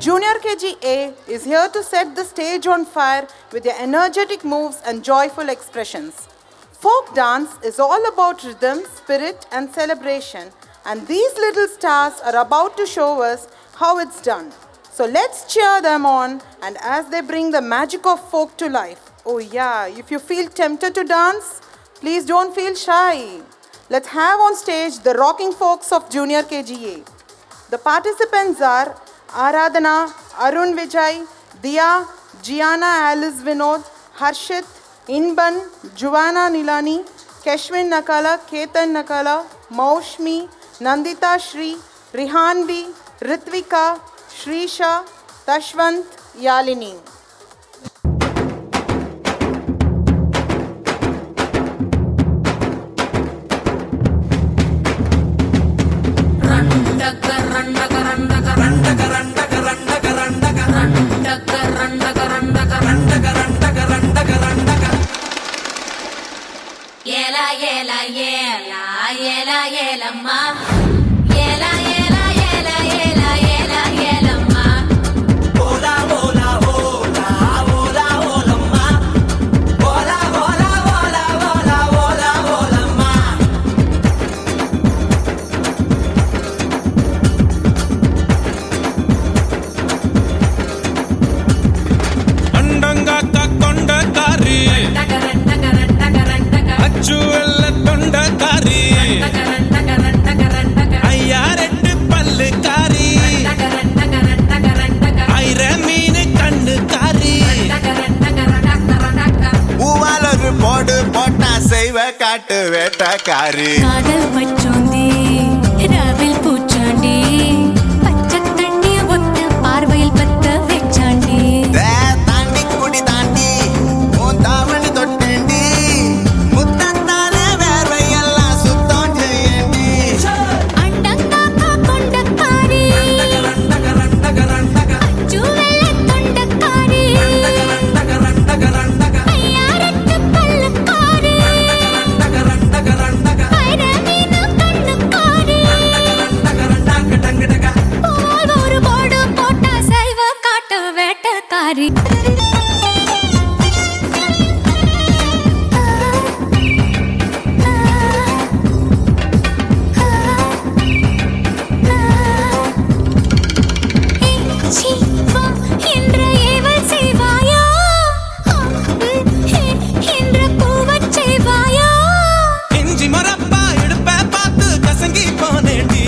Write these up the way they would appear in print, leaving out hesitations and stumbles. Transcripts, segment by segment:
Junior KG-A is here to set the stage on fire with their energetic moves and joyful expressions. Folk dance is all about rhythm, spirit and celebration, and these little stars are about to show us how it's done. So let's cheer them on and as they bring the magic of folk to life. Oh yeah, if you feel tempted to dance, please don't feel shy. Let's have on stage the rocking folks of Junior KG-A. The participants are Aradhana, Arun Vijay, Diya, Gianna Alice Vinod, Harshit, Inban, Juana Nilani, Keshwin Nakala, Ketan Nakala, Maushmi, Nandita Shri, Rihanvi, Ritvika, Shrisha, Tashwant, Yalini. Yela yela yela yela yela ma yela yela yela yela yela yela ma hola hola hola hola hola ma hola hola hola hola hola hola ma andanga ka konda kari Juvella tonda kari ayyarettu pallu kari ayra meenu kannu kari ஊவாலொரு போடு போட்டா செய்வ காட்டு வேட்டக்காரி காதல் பச்சோந்தி ராவில் பூச்சாண்டி பச்சை தண்ணிய ஒத்த பார்வையில் பத்த வெச்சாண்டி தாண்டி குடி தாண்டி உன் தாவணி தொட்டேண்டி முத்தத்தால வேர்வையெல்லாம் சுத்தம் செய்யண்டி அண்டங்காக்கா கொண்டக்காரி அச்சு வெள்ள தொண்டக்காரி ஐயாரத்து பல்லுக்காரி ஐர மீனு கண்ணுக்காரி போல் ஒரு போடு போட்டா செய்வ காட்டு வேட்டக்காரி இஞ்சி மரப்பா இடுப்ப பார்த்து கசங்கி போனேண்டி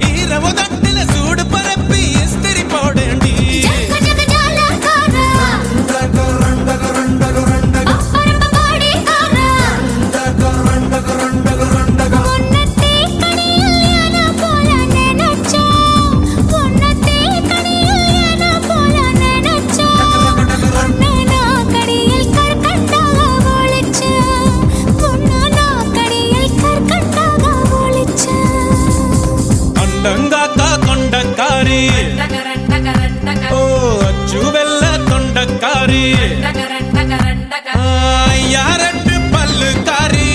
ஈரவு தட்டில சூடு பரப்பி இஸ்திரி போடேண்டி அண்டங்காக்கா கொண்டக்காரி ஓ அச்சு வெள்ள தொண்டக்காரி யாரட்டு பல்லு காரி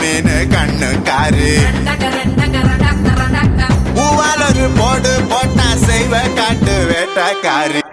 மீனு கண்ணுக்காரி ஊவாலொரு போடு போட்டா செய்வ காட்டு வேட்டக்காரி